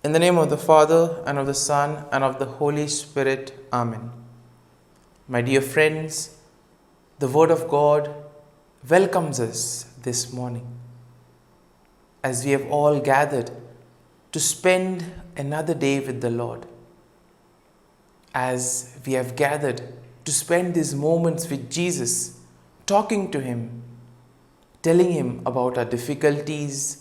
In the name of the Father, and of the Son, and of the Holy Spirit. Amen. My dear friends, the Word of God welcomes us this morning as we have all gathered to spend another day with the Lord. As we have gathered to spend these moments with Jesus, talking to Him, telling Him about our difficulties,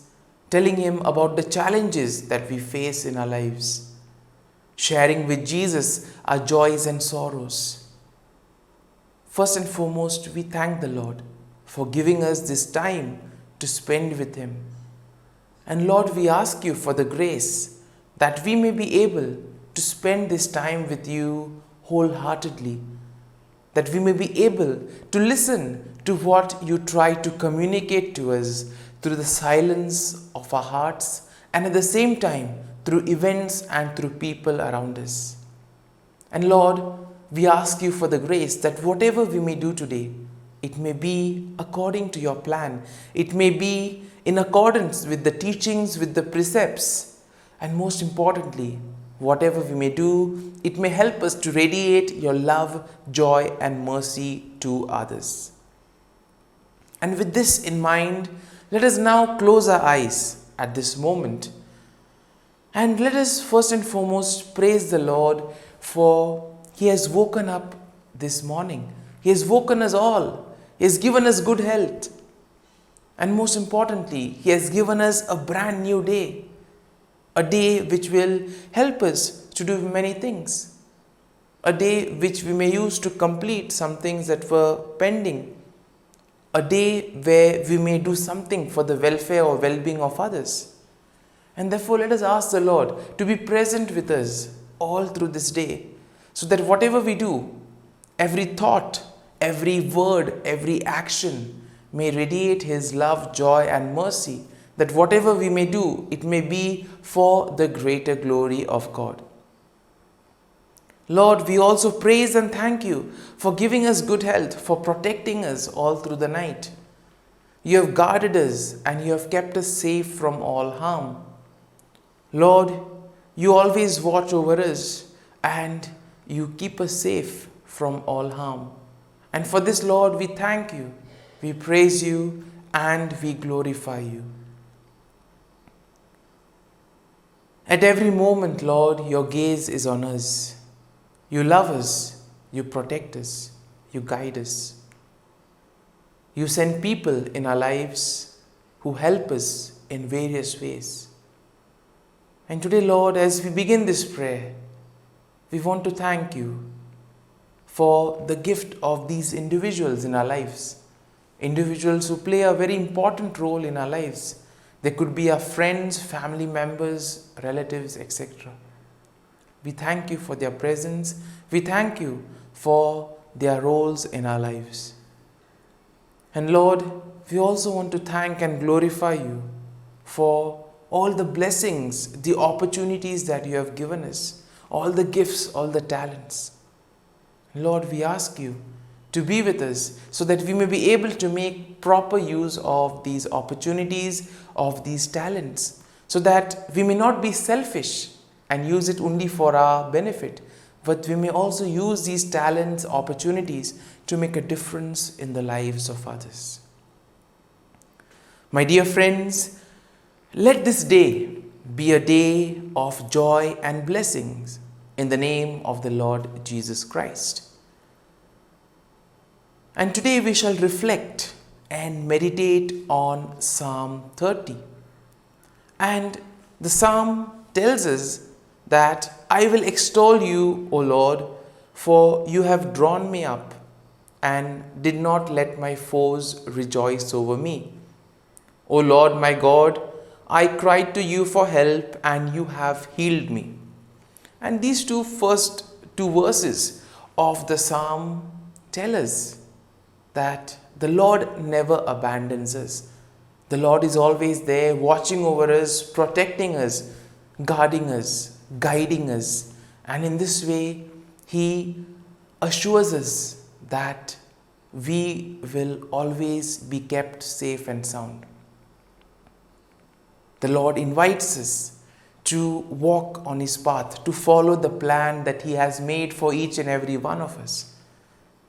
telling Him about the challenges that we face in our lives, sharing with Jesus our joys and sorrows. First and foremost, we thank the Lord for giving us this time to spend with Him. And Lord, we ask You for the grace that we may be able to spend this time with You wholeheartedly, that we may be able to listen to what You try to communicate to us through the silence of our hearts, and at the same time through events and through people around us. And Lord, we ask You for the grace that whatever we may do today, it may be according to Your plan. It may be in accordance with the teachings, with the precepts, and most importantly, whatever we may do, it may help us to radiate Your love, joy, and mercy to others. And with this in mind, let us now close our eyes at this moment, and let us first and foremost praise the Lord, for He has woken up this morning. He has woken us all. He has given us good health. And most importantly, He has given us a brand new day. A day which will help us to do many things. A day which we may use to complete some things that were pending. A day where we may do something for the welfare or well-being of others. And therefore, let us ask the Lord to be present with us all through this day, so that whatever we do, every thought, every word, every action may radiate His love, joy, and mercy, that whatever we may do, it may be for the greater glory of God. Lord, we also praise and thank You for giving us good health, for protecting us all through the night. You have guarded us and You have kept us safe from all harm. Lord, You always watch over us and You keep us safe from all harm. And for this, Lord, we thank You, we praise You, and we glorify You. At every moment, Lord, Your gaze is on us. You love us, You protect us, You guide us. You send people in our lives who help us in various ways. And today, Lord, as we begin this prayer, we want to thank You for the gift of these individuals in our lives. Individuals who play a very important role in our lives. They could be our friends, family members, relatives, etc. We thank You for their presence. We thank You for their roles in our lives. And Lord, we also want to thank and glorify You for all the blessings, the opportunities that You have given us, all the gifts, all the talents. Lord, we ask You to be with us so that we may be able to make proper use of these opportunities, of these talents, so that we may not be selfish and use it only for our benefit, but we may also use these talents, opportunities to make a difference in the lives of others. My dear friends, let this day be a day of joy and blessings in the name of the Lord Jesus Christ. And today we shall reflect and meditate on Psalm 30. And the Psalm tells us that I will extol You, O Lord, for You have drawn me up and did not let my foes rejoice over me. O Lord my God, I cried to You for help, and You have healed me. And these first two verses of the Psalm tell us that the Lord never abandons us. The Lord is always there, watching over us, protecting us, guarding us, guiding us. And in this way, He assures us that we will always be kept safe and sound. The Lord invites us to walk on His path, to follow the plan that He has made for each and every one of us.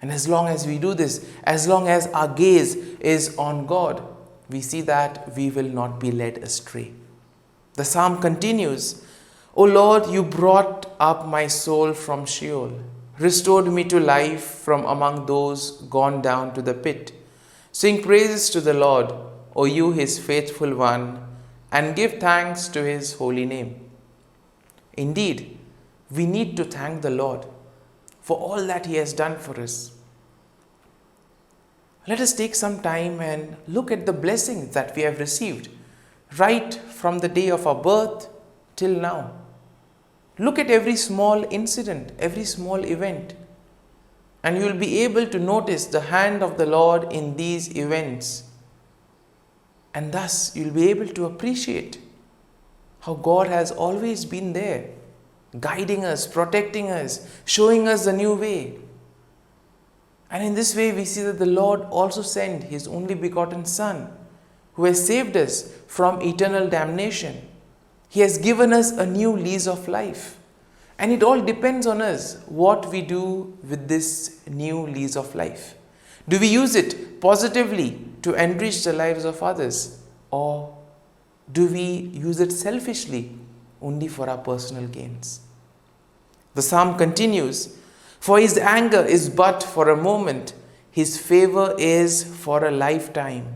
And as long as we do this, as long as our gaze is on God, we see that we will not be led astray. The psalm continues, O Lord, you brought up my soul from Sheol, restored me to life from among those gone down to the pit. Sing praises to the Lord, O you His faithful one, and give thanks to His holy name. Indeed, we need to thank the Lord for all that He has done for us. Let us take some time and look at the blessings that we have received right from the day of our birth till now. Look at every small incident, every small event, and you will be able to notice the hand of the Lord in these events. And thus you will be able to appreciate how God has always been there, guiding us, protecting us, showing us the new way. And in this way we see that the Lord also sent His only begotten Son, who has saved us from eternal damnation. He has given us a new lease of life. And it all depends on us what we do with this new lease of life. Do we use it positively to enrich the lives of others? Or do we use it selfishly only for our personal gains? The psalm continues, for His anger is but for a moment, His favor is for a lifetime.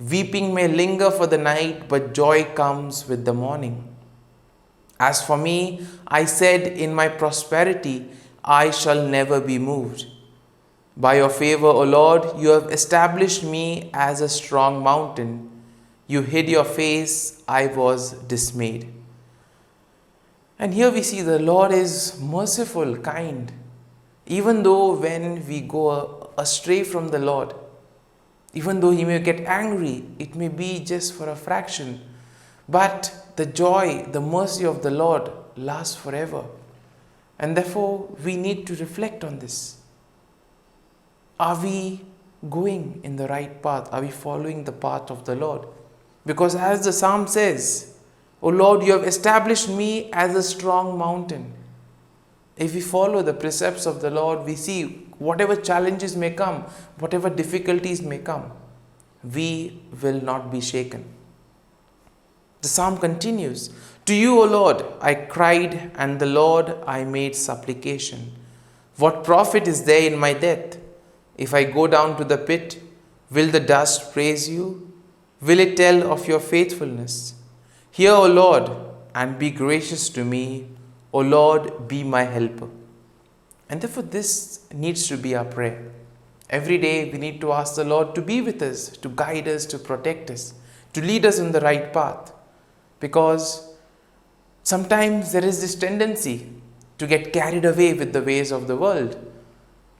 Weeping may linger for the night, but joy comes with the morning. As for me, I said in my prosperity, I shall never be moved. By your favor, O Lord, you have established me as a strong mountain. You hid your face, I was dismayed. And here we see the Lord is merciful, kind. Even though when we go astray from the Lord, even though He may get angry, it may be just for a fraction. But the joy, the mercy of the Lord lasts forever. And therefore, we need to reflect on this. Are we going in the right path? Are we following the path of the Lord? Because as the psalm says, O Lord, you have established me as a strong mountain. If we follow the precepts of the Lord, we see whatever challenges may come, whatever difficulties may come, we will not be shaken. The psalm continues, to you, O Lord, I cried, and the Lord I made supplication. What profit is there in my death? If I go down to the pit, will the dust praise you? Will it tell of your faithfulness? Hear, O Lord, and be gracious to me. O Lord, be my helper. And therefore this needs to be our prayer. Every day we need to ask the Lord to be with us, to guide us, to protect us, to lead us in the right path. Because sometimes there is this tendency to get carried away with the ways of the world.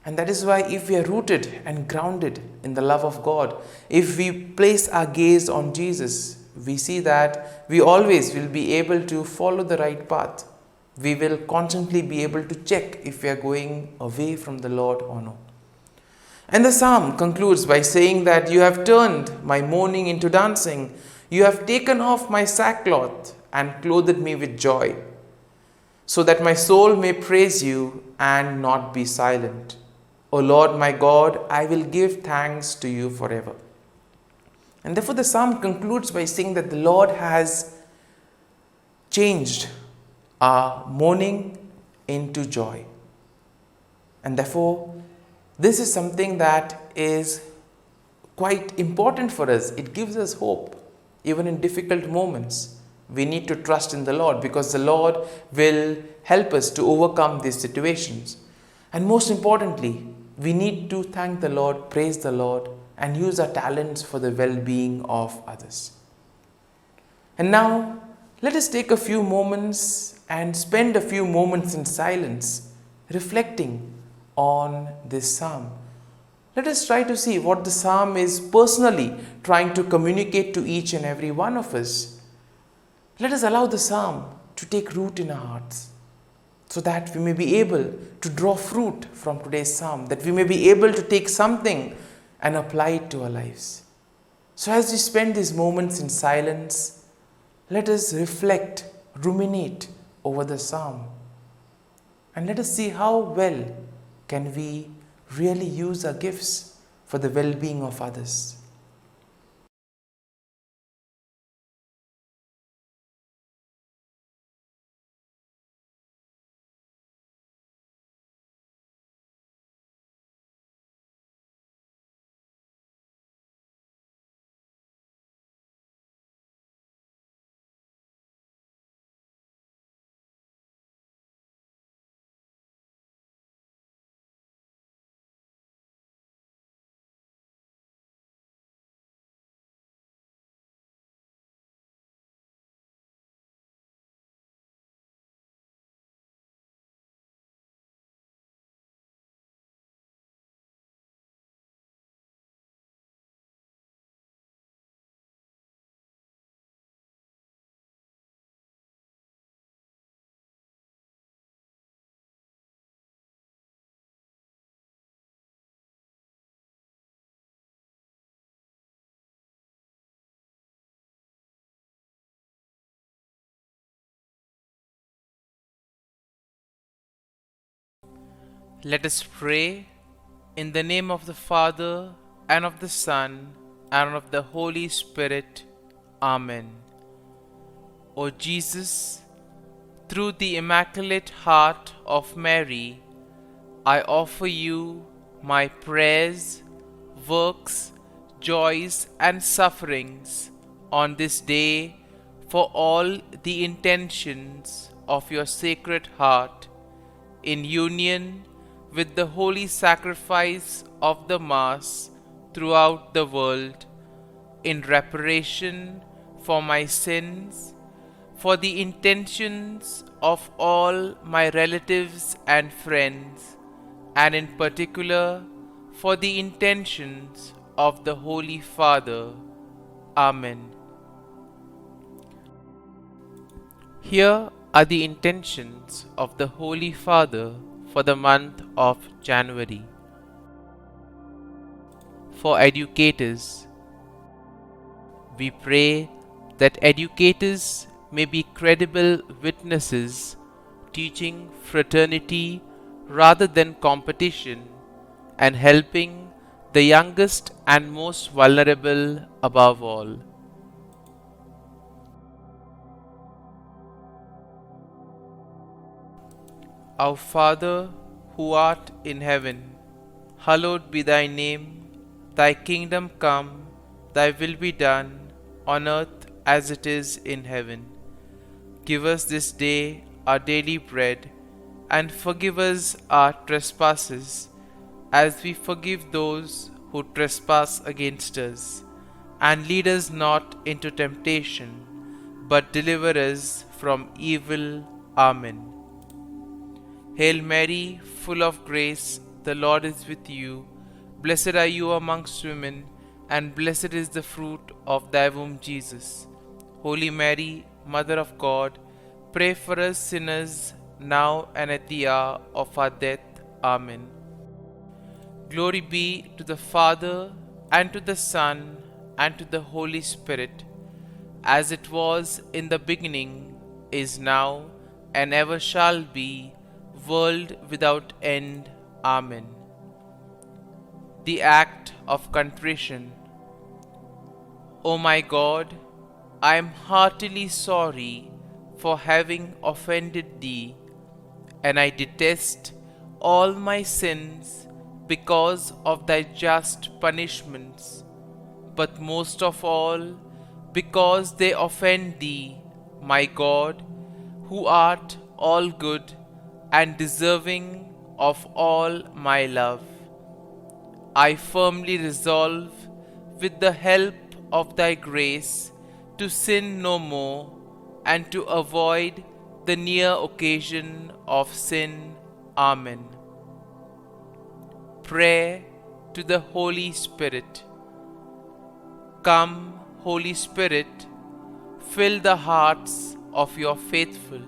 And that is why if we are rooted and grounded in the love of God, if we place our gaze on Jesus, we see that we always will be able to follow the right path. We will constantly be able to check if we are going away from the Lord or no. And the psalm concludes by saying that you have turned my mourning into dancing. You have taken off my sackcloth and clothed me with joy, so that my soul may praise you and not be silent. O Lord my God, I will give thanks to you forever. And therefore the psalm concludes by saying that the Lord has changed our mourning into joy. And therefore, this is something that is quite important for us. It gives us hope. Even in difficult moments, we need to trust in the Lord, because the Lord will help us to overcome these situations. And most importantly, we need to thank the Lord, praise the Lord, and use our talents for the well-being of others. And now, let us take a few moments and spend a few moments in silence, reflecting on this psalm. Let us try to see what the psalm is personally trying to communicate to each and every one of us. Let us allow the psalm to take root in our hearts, so that we may be able to draw fruit from today's psalm, that we may be able to take something and apply it to our lives. So as we spend these moments in silence, let us reflect ruminate over the psalm, and let us see how well can we really use our gifts for the well-being of others. Let us pray in the name of the Father, and of the Son, and of the Holy Spirit. Amen. O Jesus, through the Immaculate Heart of Mary, I offer you my prayers, works, joys, and sufferings on this day for all the intentions of your Sacred Heart, in union with the holy sacrifice of the Mass throughout the world, in reparation for my sins, for the intentions of all my relatives and friends, and in particular for the intentions of the Holy Father. Amen. Here are the intentions of the Holy Father for the month of January. For educators, we pray that educators may be credible witnesses, teaching fraternity rather than competition, and helping the youngest and most vulnerable above all. Our Father, who art in heaven, hallowed be thy name. Thy kingdom come, thy will be done, on earth as it is in heaven. Give us this day our daily bread, and forgive us our trespasses, as we forgive those who trespass against us. And lead us not into temptation, but deliver us from evil. Amen. Hail Mary, full of grace, the Lord is with you. Blessed are you amongst women, and blessed is the fruit of thy womb, Jesus. Holy Mary, Mother of God, pray for us sinners, now and at the hour of our death. Amen. Glory be to the Father, and to the Son, and to the Holy Spirit, as it was in the beginning, is now, and ever shall be, world without end. Amen. The act of contrition. O my God, I am heartily sorry for having offended thee, and I detest all my sins because of thy just punishments, but most of all because they offend thee, my God, who art all good and deserving of all my love. I firmly resolve, with the help of thy grace, to sin no more, and to avoid the near occasion of sin. Amen. Prayer to the Holy Spirit. Come, Holy Spirit, fill the hearts of your faithful,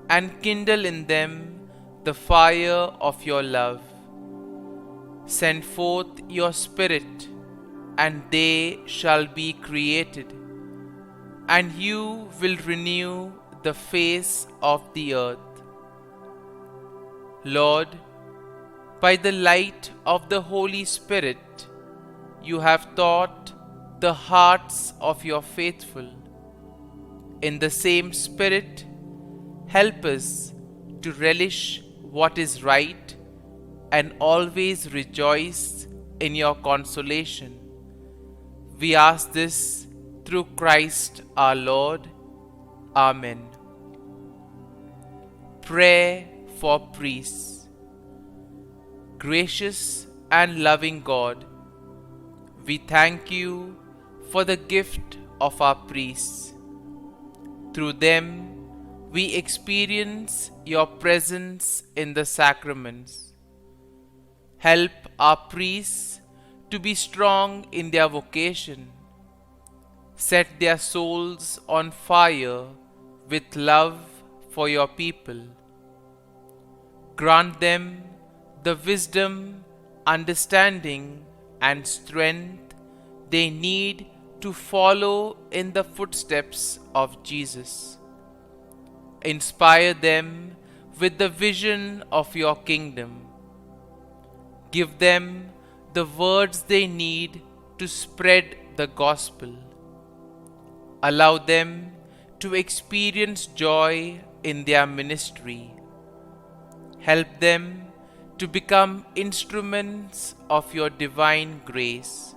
and kindle in them the fire of your love. Send forth your Spirit, and they shall be created, and you will renew the face of the earth. Lord, by the light of the Holy Spirit, you have taught the hearts of your faithful. In the same Spirit, help us to relish what is right and always rejoice in your consolation. We ask this through Christ our Lord. Amen. Prayer for priests. Gracious and loving God, we thank you for the gift of our priests. Through them, we experience your presence in the sacraments. Help our priests to be strong in their vocation. Set their souls on fire with love for your people. Grant them the wisdom, understanding, and strength they need to follow in the footsteps of Jesus. Inspire them with the vision of your kingdom. Give them the words they need to spread the gospel. Allow them to experience joy in their ministry. Help them to become instruments of your divine grace.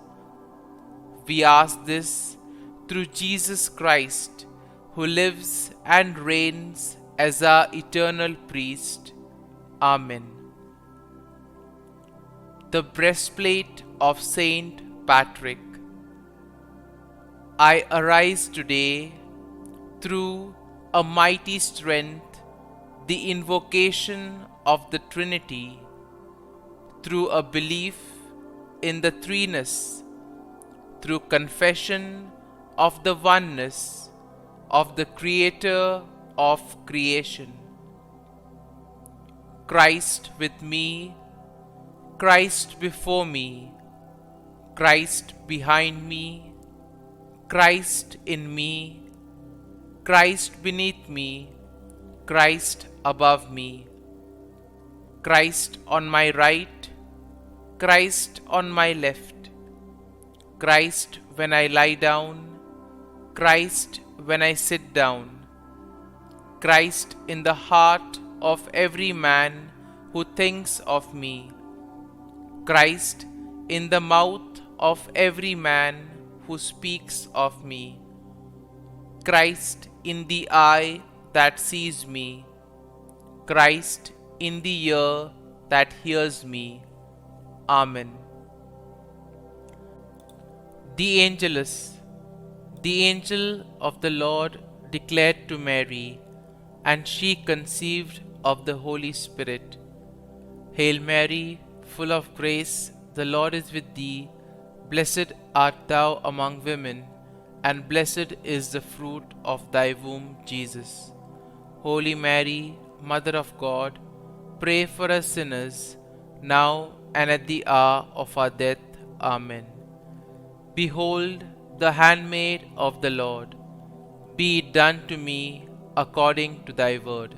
We ask this through Jesus Christ, who lives and reigns as our eternal priest. Amen. The breastplate of Saint Patrick. I arise today through a mighty strength, the invocation of the Trinity, through a belief in the threeness, through confession of the oneness of the Creator of creation. Christ with me, Christ before me, Christ behind me, Christ in me, Christ beneath me, Christ above me, Christ on my right, Christ on my left, Christ when I lie down, Christ when I sit down, Christ in the heart of every man who thinks of me, Christ in the mouth of every man who speaks of me, Christ in the eye that sees me, Christ in the ear that hears me. Amen. The Angelus. The angel of the Lord declared to Mary, and she conceived of the Holy Spirit. Hail Mary, full of grace, the Lord is with thee. Blessed art thou among women, and blessed is the fruit of thy womb, Jesus. Holy Mary, Mother of God, pray for us sinners, now and at the hour of our death. Amen. Behold, the handmaid of the Lord. Be it done to me according to thy word.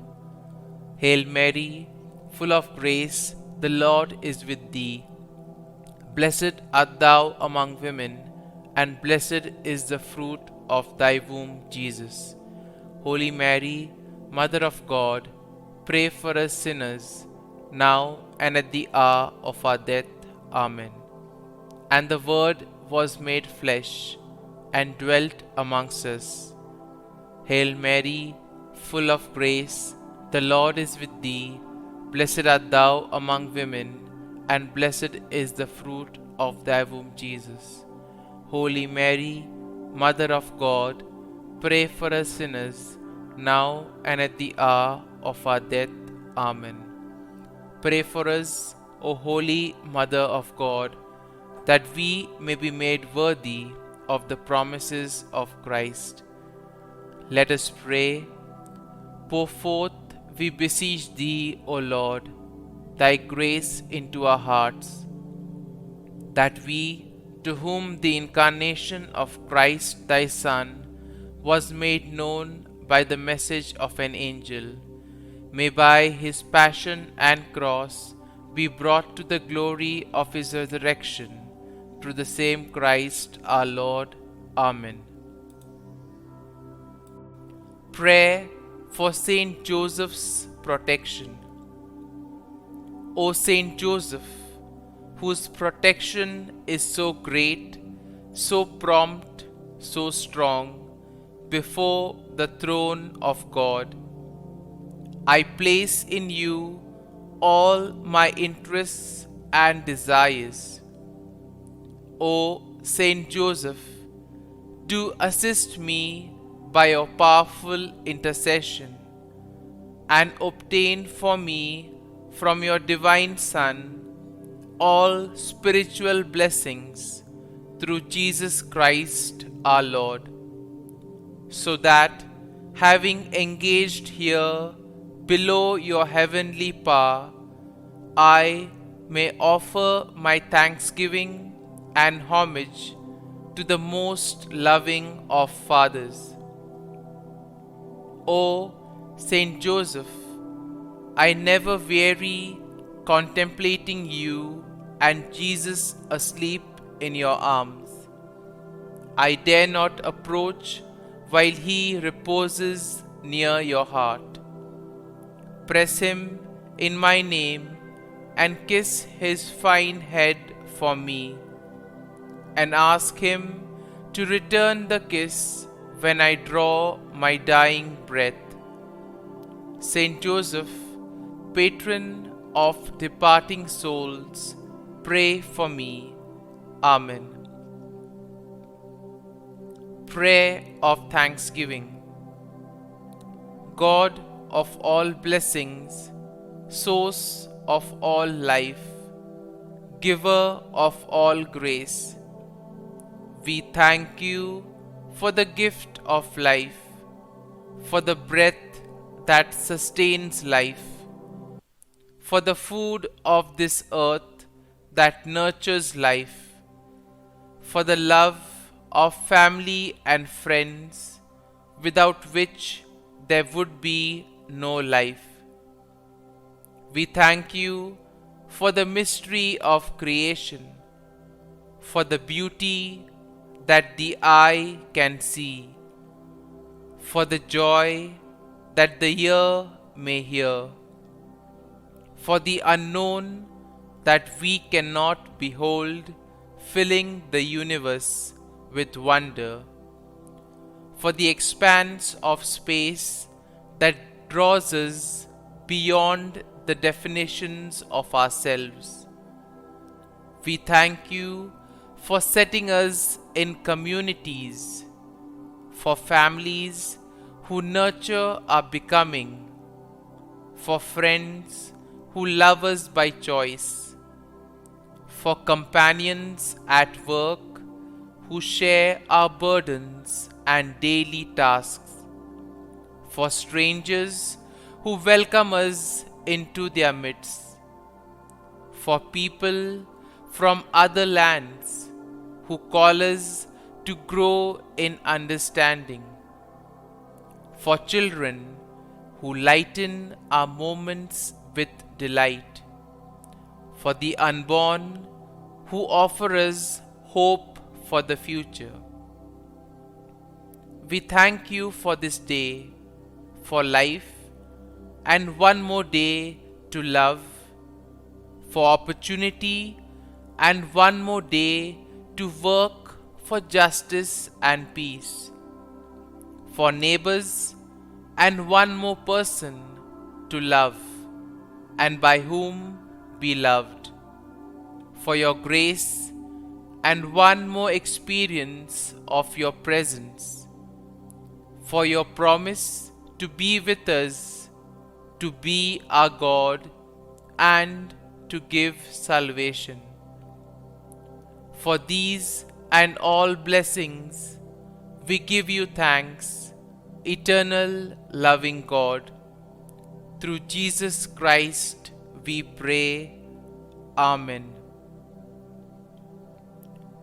Hail Mary, full of grace, the Lord is with thee. Blessed art thou among women, and blessed is the fruit of thy womb, Jesus. Holy Mary, Mother of God, pray for us sinners, now and at the hour of our death. Amen. And the Word was made flesh, and dwelt amongst us. Hail Mary, full of grace, the Lord is with thee. Blessed art thou among women, and blessed is the fruit of thy womb, Jesus. Holy Mary, Mother of God, pray for us sinners, now and at the hour of our death. Amen. Pray for us, O Holy Mother of God, that we may be made worthy of the promises of Christ. Let us pray. Pour forth, we beseech thee, O Lord, thy grace into our hearts, that we, to whom the incarnation of Christ thy Son was made known by the message of an angel, may by his passion and cross be brought to the glory of his resurrection, through the same Christ our Lord. Amen. Prayer for Saint Joseph's protection. O Saint Joseph, whose protection is so great, so prompt, so strong, before the throne of God, I place in you all my interests and desires. O Saint Joseph, do assist me by your powerful intercession, and obtain for me from your divine Son all spiritual blessings through Jesus Christ our Lord, so that, having engaged here below your heavenly power, I may offer my thanksgiving and homage to the most loving of fathers. O Saint Joseph, I never weary contemplating you and Jesus asleep in your arms. I dare not approach while he reposes near your heart. Press him in my name and kiss his fine head for me, and ask him to return the kiss when I draw my dying breath. Saint Joseph, patron of departing souls, pray for me. Amen. Prayer of Thanksgiving. God of all blessings, source of all life, giver of all grace, we thank you for the gift of life, for the breath that sustains life, for the food of this earth that nurtures life, for the love of family and friends, without which there would be no life. We thank you for the mystery of creation, for the beauty that the eye can see, for the joy that the ear may hear, for the unknown that we cannot behold, filling the universe with wonder, for the expanse of space that draws us beyond the definitions of ourselves. We thank you for setting us in communities, for families who nurture our becoming, for friends who love us by choice, for companions at work who share our burdens and daily tasks, for strangers who welcome us into their midst, for people from other lands who call us to grow in understanding, for children who lighten our moments with delight, for the unborn who offer us hope for the future. We thank you for this day, for life, and one more day to love, for opportunity, and one more day to work for justice and peace, for neighbors, and one more person to love, and by whom be loved, for your grace, and one more experience of your presence, for your promise to be with us, to be our God, and to give salvation. For these and all blessings, we give you thanks, eternal loving God. Through Jesus Christ we pray. Amen.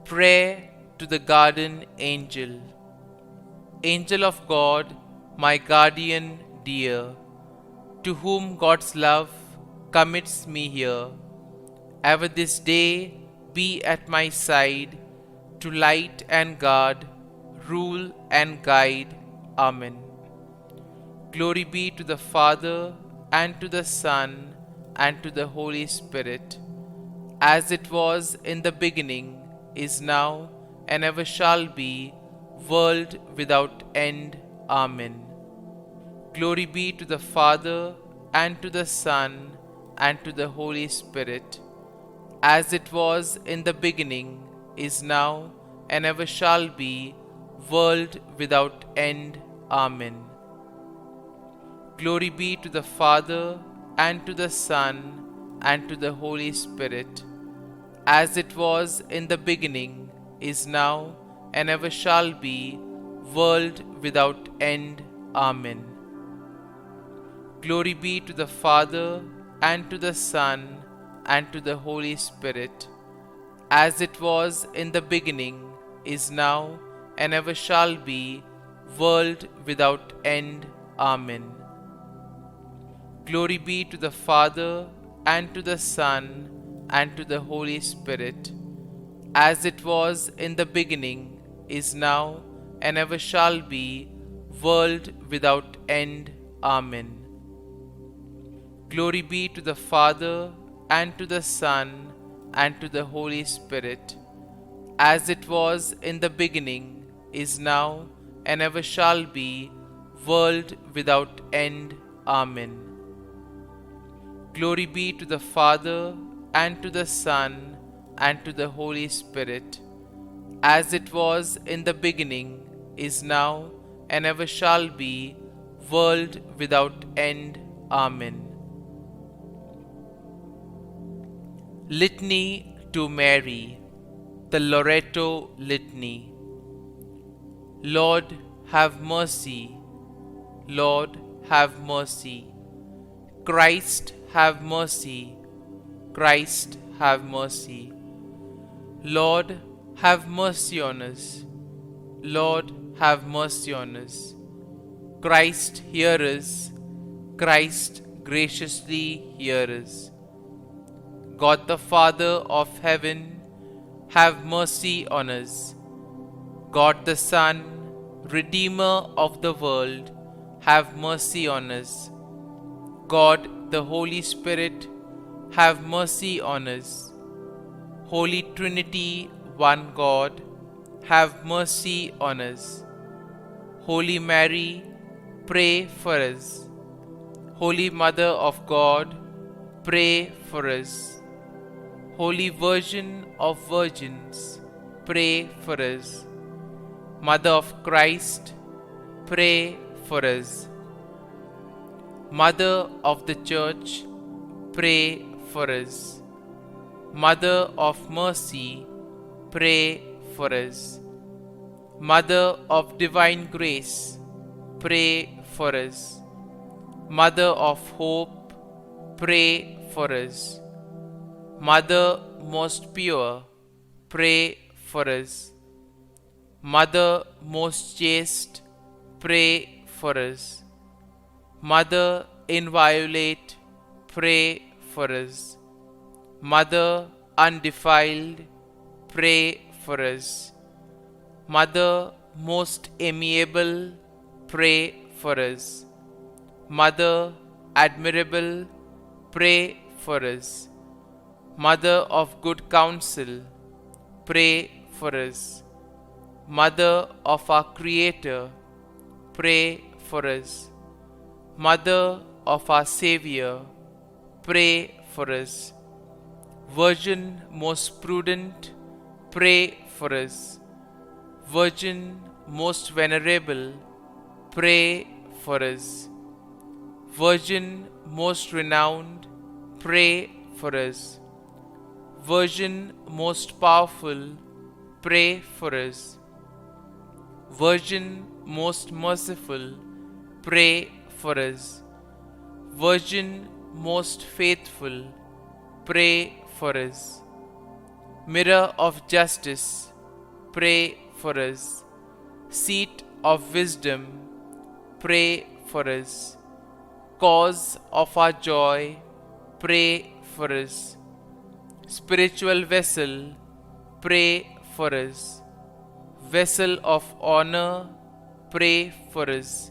Prayer to the Guardian Angel. Angel of God, my guardian dear, to whom God's love commits me here. Ever this day be at my side, to light and guard, rule and guide. Amen. Glory be to the Father, and to the Son, and to the Holy Spirit, as it was in the beginning, is now, and ever shall be, world without end. Amen. Glory be to the Father, and to the Son, and to the Holy Spirit, as it was in the beginning, is now, and ever shall be, world without end. Amen. Glory be to the Father, and to the Son, and to the Holy Spirit, as it was in the beginning, is now, and ever shall be, world without end. Amen. Glory be to the Father, and to the Son, and to the Holy Spirit, as it was in the beginning, is now, and ever shall be, world without end. Amen. Glory be to the Father, and to the Son, and to the Holy Spirit, as it was in the beginning, is now, and ever shall be, world without end. Amen. Glory be to the Father, and to the Son, and to the Holy Spirit, as it was in the beginning, is now, and ever shall be, world without end. Amen. Glory be to the Father, and to the Son, and to the Holy Spirit, as it was in the beginning, is now, and ever shall be, world without end. Amen. Litany to Mary, the Loreto Litany. Lord, have mercy. Lord, have mercy. Christ, have mercy. Christ, have mercy. Lord, have mercy on us. Lord, have mercy on us. Christ, hear us. Christ, graciously hear us. God the Father of heaven, have mercy on us. God the Son, Redeemer of the world, have mercy on us. God the Holy Spirit, have mercy on us. Holy Trinity, one God, have mercy on us. Holy Mary, pray for us. Holy Mother of God, pray for us. Holy Virgin of Virgins, pray for us. Mother of Christ, pray for us. Mother of the Church, pray for us. Mother of Mercy, pray for us. Mother of Divine Grace, pray for us. Mother of Hope, pray for us. Mother most pure, pray for us. Mother most chaste, pray for us. Mother inviolate, pray for us. Mother undefiled, pray for us. Mother most amiable, pray for us. Mother admirable, pray for us. Mother of good counsel, pray for us. Mother of our Creator, pray for us. Mother of our Savior, pray for us. Virgin most prudent, pray for us. Virgin most venerable, pray for us. Virgin most renowned, pray for us. Virgin most powerful, pray for us. Virgin most merciful, pray for us. Virgin most faithful, pray for us. Mirror of justice, pray for us. Seat of wisdom, pray for us. Cause of our joy, pray for us. Spiritual vessel, pray for us. Vessel of honor, pray for us.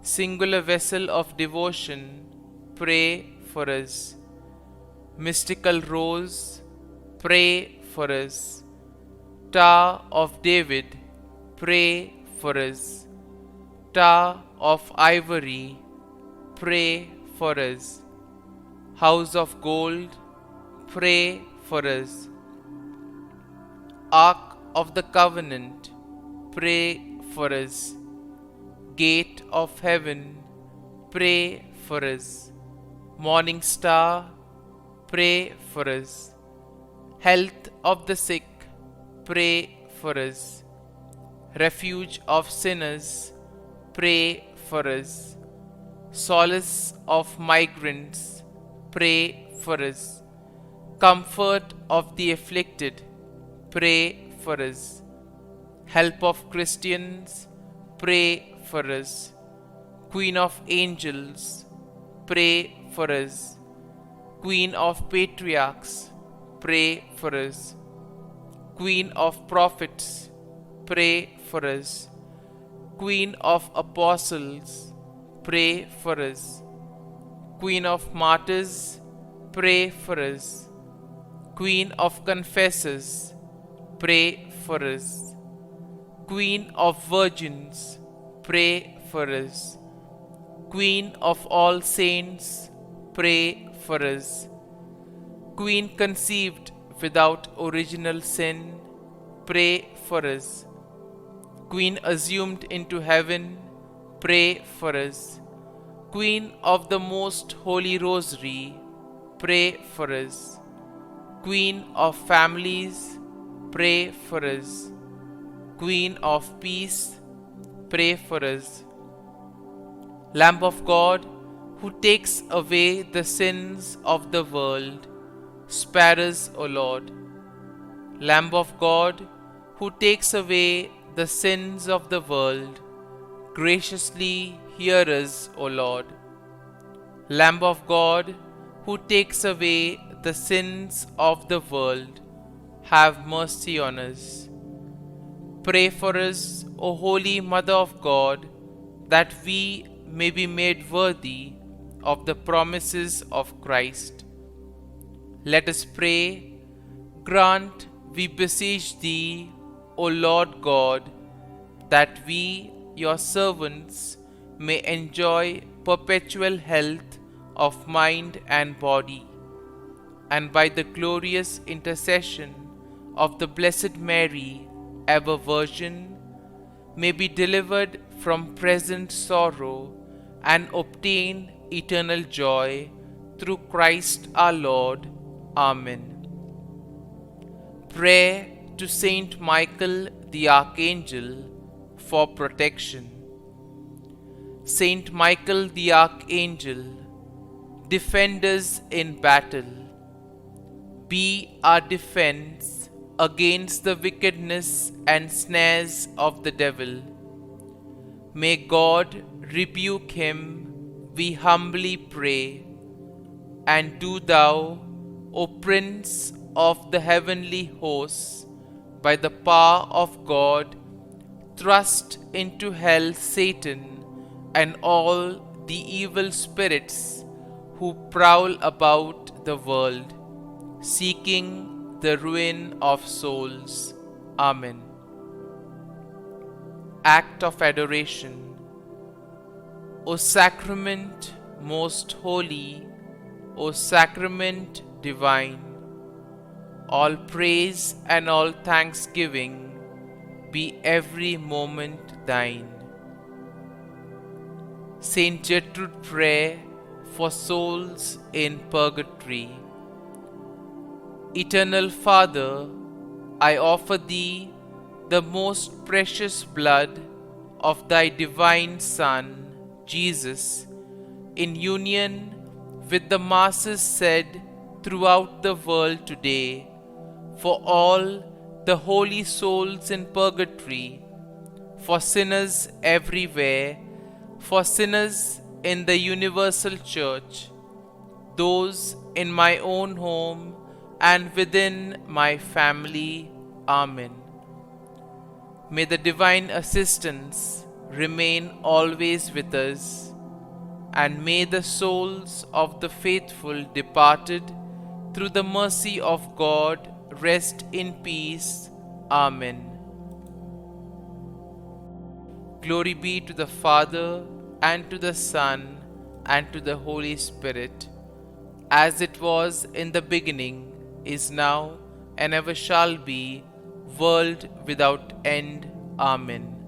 Singular vessel of devotion, pray for us. Mystical rose, pray for us. Tower of David, pray for us. Tower of ivory, pray for us. House of gold, pray for us. Ark of the covenant, pray for us. Gate of heaven, pray for us. Morning star, pray for us. Health of the sick, pray for us. Refuge of sinners, pray for us. Solace of migrants, pray for us. Comfort of the afflicted, pray for us. Help of Christians, pray for us. Queen of angels, pray for us. Queen of patriarchs, pray for us. Queen of prophets, pray for us. Queen of apostles, pray for us. Queen of martyrs, pray for us. Queen of confessors, pray for us. Queen of virgins, pray for us. Queen of all saints, pray for us. Queen conceived without original sin, pray for us. Queen assumed into heaven, pray for us. Queen of the Most Holy Rosary, pray for us. Queen of families, pray for us. Queen of peace, pray for us. Lamb of God, who takes away the sins of the world, spare us, O Lord. Lamb of God, who takes away the sins of the world, graciously hear us, O Lord. Lamb of God, who takes away the sins of the world, have mercy on us. Pray for us, O Holy Mother of God, that we may be made worthy of the promises of Christ. Let us pray. Grant, we beseech Thee, O Lord God, that we, Your servants, may enjoy perpetual health of mind and body, and by the glorious intercession of the Blessed Mary, ever Virgin, may be delivered from present sorrow and obtain eternal joy through Christ our Lord. Amen. Prayer to Saint Michael the Archangel for protection. Saint Michael the Archangel, defend us in battle. Be our defense against the wickedness and snares of the devil. May God rebuke him, we humbly pray. And do Thou, O Prince of the heavenly hosts, by the power of God, thrust into hell Satan and all the evil spirits who prowl about the world, seeking the ruin of souls. Amen. Act of Adoration. O Sacrament most holy, O Sacrament divine, all praise and all thanksgiving be every moment Thine. Saint Gertrude Prayer for souls in purgatory. Eternal Father, I offer Thee the most precious blood of Thy divine Son, Jesus, in union with the masses said throughout the world today, for all the holy souls in purgatory, for sinners everywhere, for sinners in the universal church, those in my own home and within my family. Amen. May the divine assistance remain always with us, and may the souls of the faithful departed through the mercy of God rest in peace. Amen. Glory be to the Father, and to the Son, and to the Holy Spirit, as it was in the beginning, is now, and ever shall be, world without end. Amen.